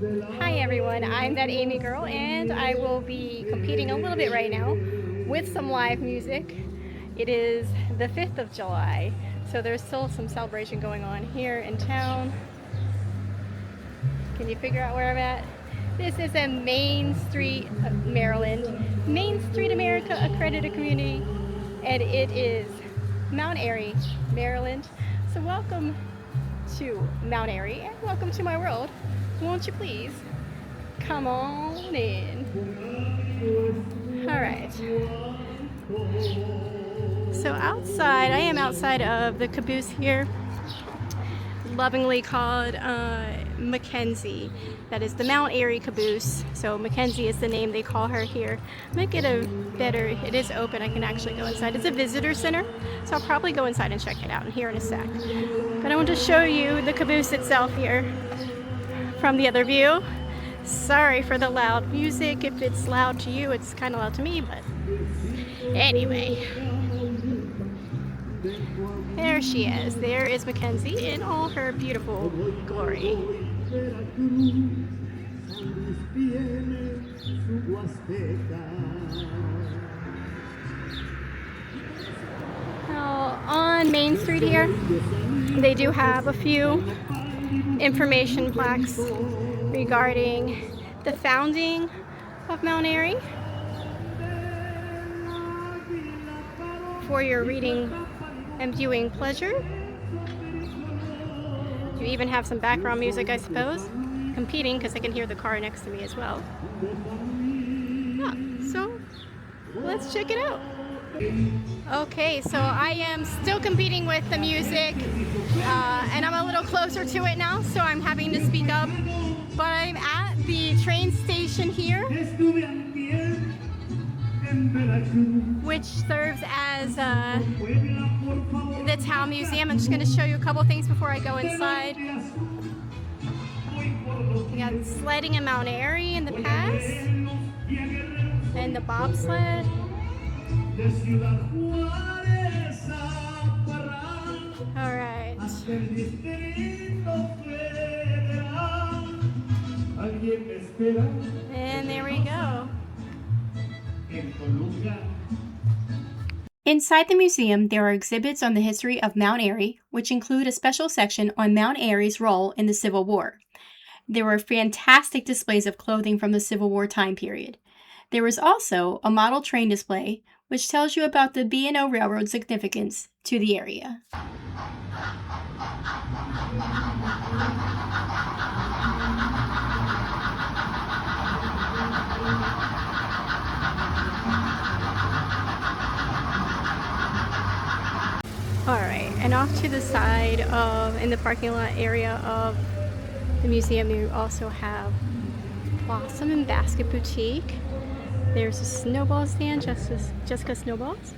Hi everyone, I'm that Amy girl and I will be competing a little bit right now with some live music. It is the 5th of July, so there's still some celebration going on here in town. Can you figure out where I'm at? This is in Main Street, Maryland. Main Street America accredited community, and it is Mount Airy, Maryland. So welcome to Mount Airy and welcome to my world. Won't you please come on in? All right. So outside, I am outside of the caboose here, lovingly called Mackenzie. That is the Mount Airy caboose. So Mackenzie is the name they call her here. I might get a better, it is open, I can actually go inside. It's a visitor center, so I'll probably go inside and check it out here in a sec. But I want to show you the caboose itself here from the other view. Sorry for the loud music. If it's loud to you, it's kind of loud to me, but anyway. There she is. There is Mackenzie in all her beautiful glory. Now, on Main Street here, they do have a few information plaques regarding the founding of Mount Airy for your reading and viewing pleasure. You even have some background music, I suppose, competing because I can hear the car next to me as well. Yeah, so let's check it out. Okay, so I am still competing with the music, and I'm a little closer to it now, so I'm having to speak up. But I'm at the train station here, which serves as the town museum. I'm just going to show you a couple things before I go inside. We got sledding in Mount Airy in the past, and the bobsled. All right. And there we go. Inside the museum, there are exhibits on the history of Mount Airy, which include a special section on Mount Airy's role in the Civil War. There were fantastic displays of clothing from the Civil War time period. There was also a model train display, which tells you about the B&O Railroad's significance to the area. Alright, and off to the side in the parking lot area of the museum, you also have Blossom and Basket Boutique. There's a snowball stand, Jessica Snowballs,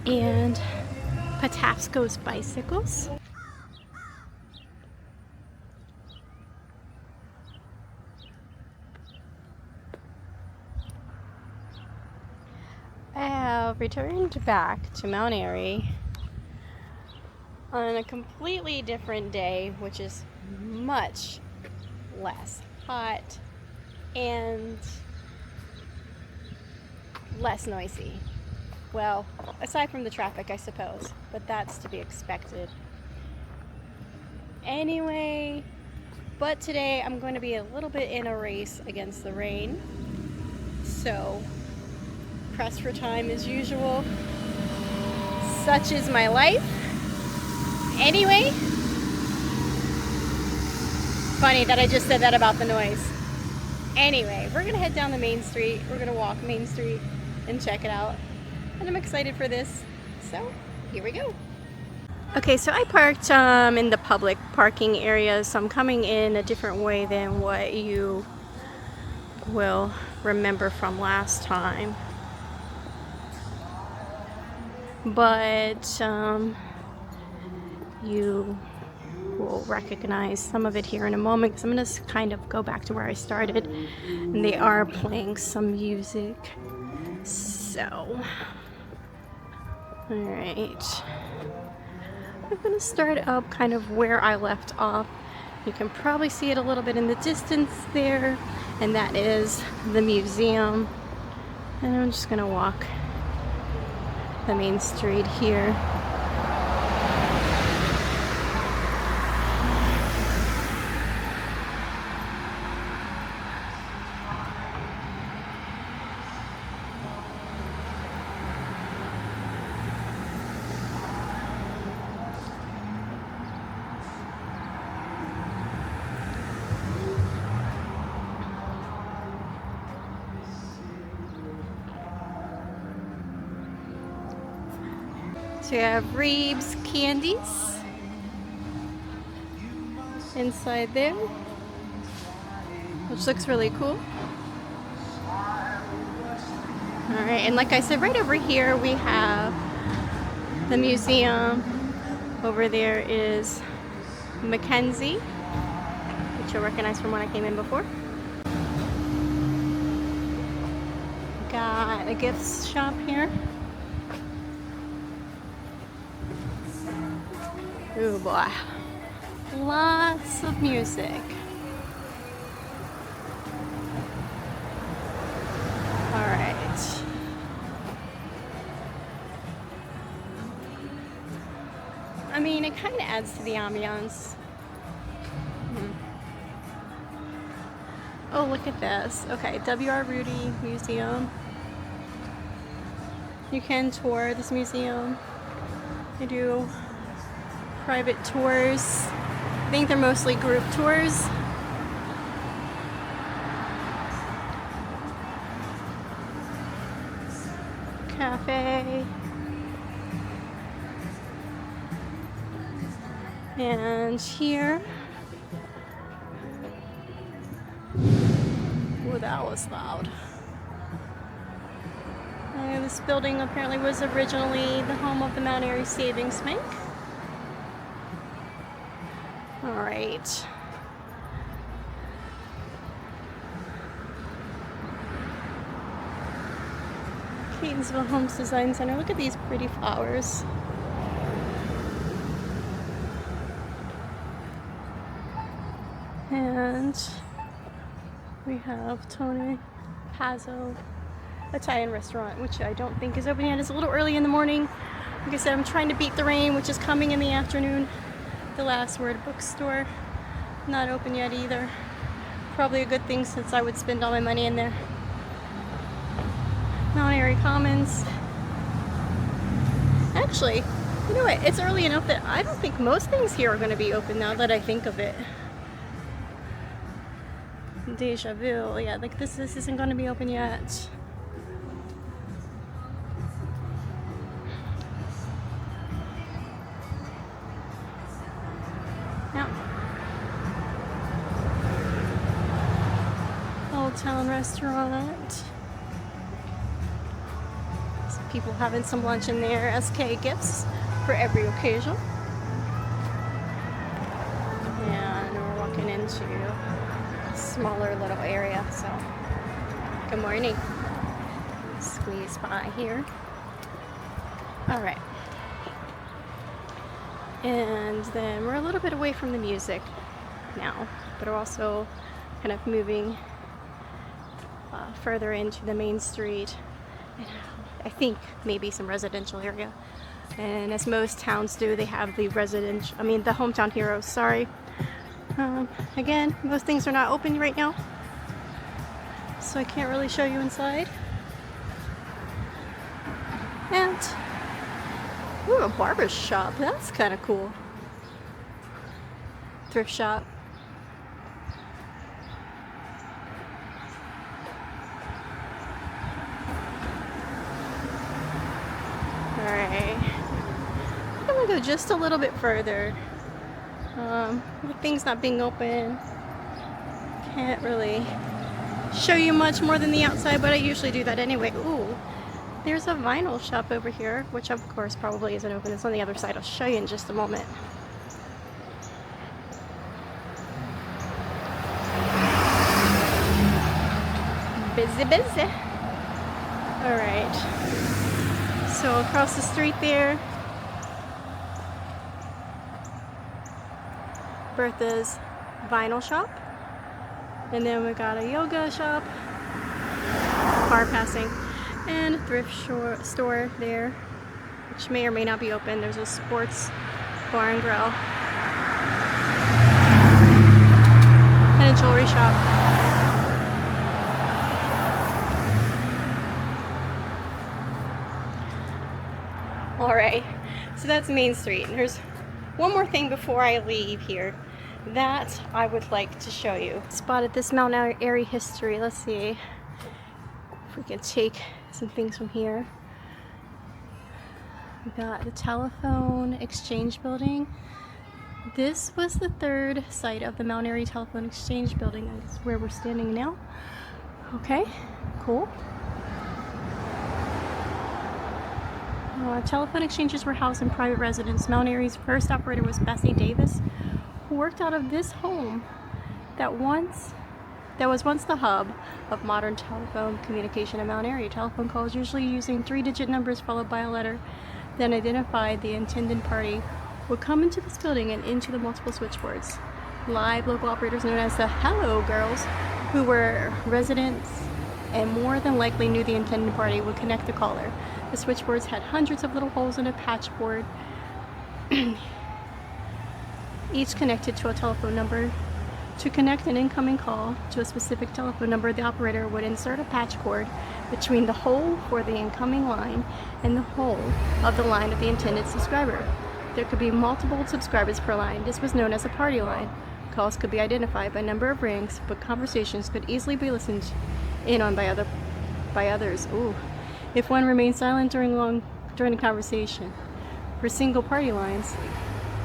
and Patapsco's Bicycles. I have returned back to Mount Airy on a completely different day, which is much less hot and less noisy. Well, aside from the traffic, I suppose, but that's to be expected. Anyway, but today I'm going to be a little bit in a race against the rain, so pressed for time as usual. Such is my life. Anyway, funny that I just said that about the noise. Anyway, we're gonna head down the Main Street. We're gonna walk Main Street and check it out. And I'm excited for this. So, here we go. Okay, so I parked in the public parking area, so I'm coming in a different way than what you will remember from last time. But you will recognize some of it here in a moment, because I'm going to kind of go back to where I started, and they are playing some music. So, alright, I'm going to start up kind of where I left off You can probably see it a little bit in the distance there, and that is the museum. And I'm just gonna walk the main street here. So you have Reeves candies inside there, which looks really cool. Alright, and like I said, right over here we have the museum. Over there is Mackenzie, which you'll recognize from when I came in before. Got a gift shop here. Oh boy, lots of music. All right. I mean, it kind of adds to the ambiance. Oh, look at this. Okay, W.R. Rudy Museum. You can tour this museum. They do private tours. I think they're mostly group tours. Cafe. And here. Ooh, that was loud. This building apparently was originally the home of the Mount Airy Savings Bank. All right. Catonsville Homes Design Center. Look at these pretty flowers. And we have Tony Pazzo Italian restaurant, which I don't think is open yet. It's a little early in the morning. Like I said, I'm trying to beat the rain, which is coming in the afternoon. The Last Word bookstore, not open yet either. Probably a good thing since I would spend all my money in there. Mount Airy Commons. Actually, you know what? It's early enough that I don't think most things here are going to be open now that I think of it. Deja vu. Yeah, like this isn't going to be open yet. Old Town Restaurant. Some people having some lunch in there. SK Gifts for every occasion. And we're walking into a smaller little area. So, good morning. Squeeze by here. All right. And then we're a little bit away from the music now, but we're also kind of moving further into the main street. And I think maybe some residential area. And as most towns do, they have the the hometown heroes, sorry. Again, most things are not open right now, so I can't really show you inside. And ooh, a barber shop. That's kind of cool. Thrift shop. Alright. I'm gonna go just a little bit further. With things not being open, can't really show you much more than the outside, but I usually do that anyway. Ooh. There's a vinyl shop over here, which of course probably isn't open. It's on the other side. I'll show you in just a moment. Busy, busy. All right. So across the street there, Bertha's vinyl shop. And then we got a yoga shop, car passing, and a thrift store there, which may or may not be open. There's a sports bar and grill. And a jewelry shop. Alright, so that's Main Street. And there's one more thing before I leave here that I would like to show you. Spotted this Mount Airy history. Let's see if we can take some things from here. We got the telephone exchange building. This was the third site of the Mount Airy Telephone Exchange Building. That's where we're standing now. Okay, cool. Telephone exchanges were housed in private residence. Mount Airy's first operator was Bessie Davis, who worked out of this home that was once the hub of modern telephone communication in Mount Airy. Telephone calls, usually using 3-digit numbers followed by a letter, then identified the intended party, would come into this building and into the multiple switchboards. Live local operators known as the Hello Girls, who were residents and more than likely knew the intended party, would connect the caller. The switchboards had hundreds of little holes in a patchboard, each connected to a telephone number. To connect an incoming call to a specific telephone number, the operator would insert a patch cord between the hole for the incoming line and the hole of the line of the intended subscriber. There could be multiple subscribers per line. This was known as a party line. Calls could be identified by number of rings, but conversations could easily be listened in on by others. Ooh. If one remained silent during the conversation. For single party lines,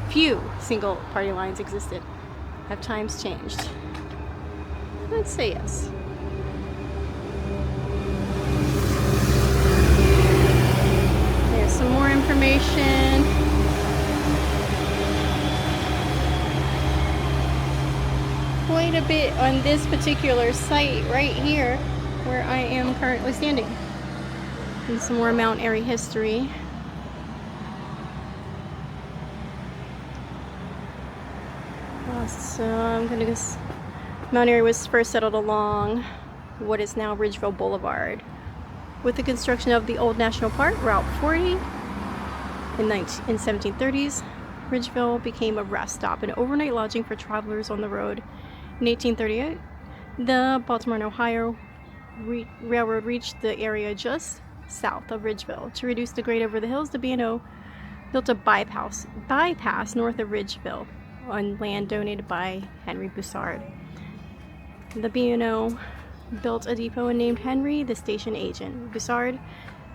few single party lines existed. Have times changed? Let's say yes. There's some more information. Quite a bit on this particular site right here where I am currently standing. And some more Mount Airy history. So I'm gonna guess Mount Airy was first settled along what is now Ridgeville Boulevard. With the construction of the old National Park, Route 40, in 1730s, Ridgeville became a rest stop and overnight lodging for travelers on the road. In 1838, the Baltimore and Ohio Railroad reached the area just south of Ridgeville. To reduce the grade over the hills, the B&O built a bypass north of Ridgeville on land donated by Henry Boussard. The B&O built a depot and named Henry the station agent. Boussard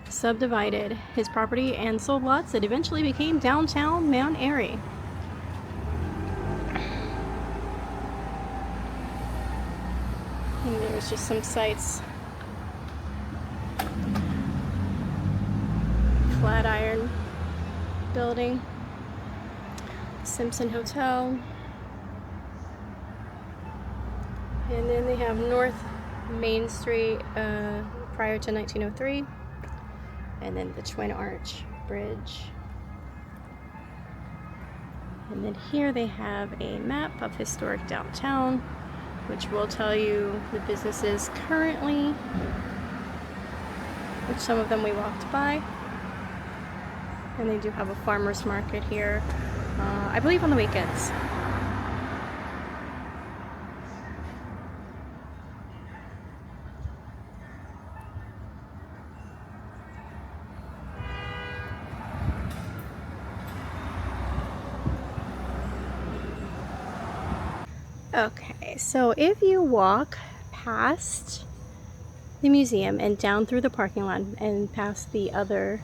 subdivided his property and sold lots that eventually became downtown Mount Airy. And there's just some sites. Flatiron Building, Simpson Hotel, and then they have North Main Street prior to 1903, and then the Twin Arch Bridge. And then here they have a map of historic downtown, which will tell you the businesses currently, which some of them we walked by. And they do have a farmer's market here, I believe on the weekends. Okay, so if you walk past the museum and down through the parking lot and past the other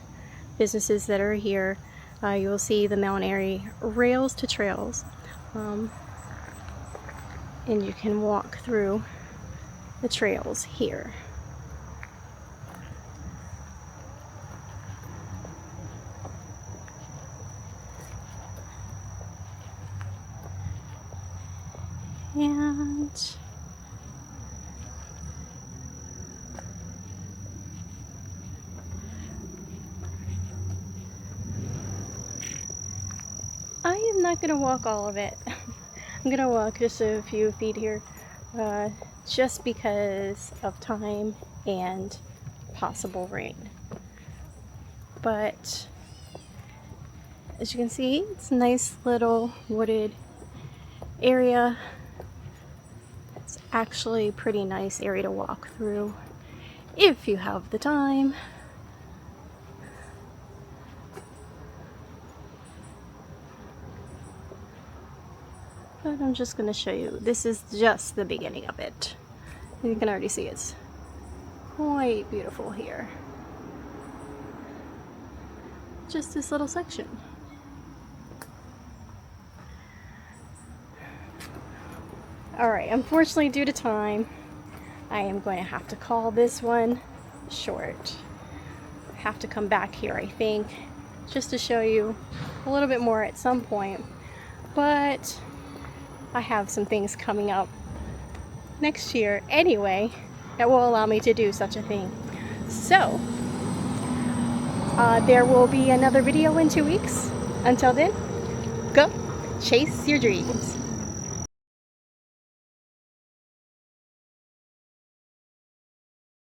businesses that are here, you'll see the Mount Airy Rails to Trails, and you can walk through the trails here. And I am not going to walk all of it. I'm gonna walk just a few feet here, just because of time and possible rain. But as you can see, it's a nice little wooded area. It's actually a pretty nice area to walk through if you have the time. But I'm just going to show you. This is just the beginning of it. You can already see it's quite beautiful here. Just this little section. Alright, unfortunately due to time, I am going to have to call this one short. I have to come back here, I think, just to show you a little bit more at some point. But I have some things coming up next year anyway that will allow me to do such a thing. So, there will be another video in 2 weeks. Until then, go chase your dreams.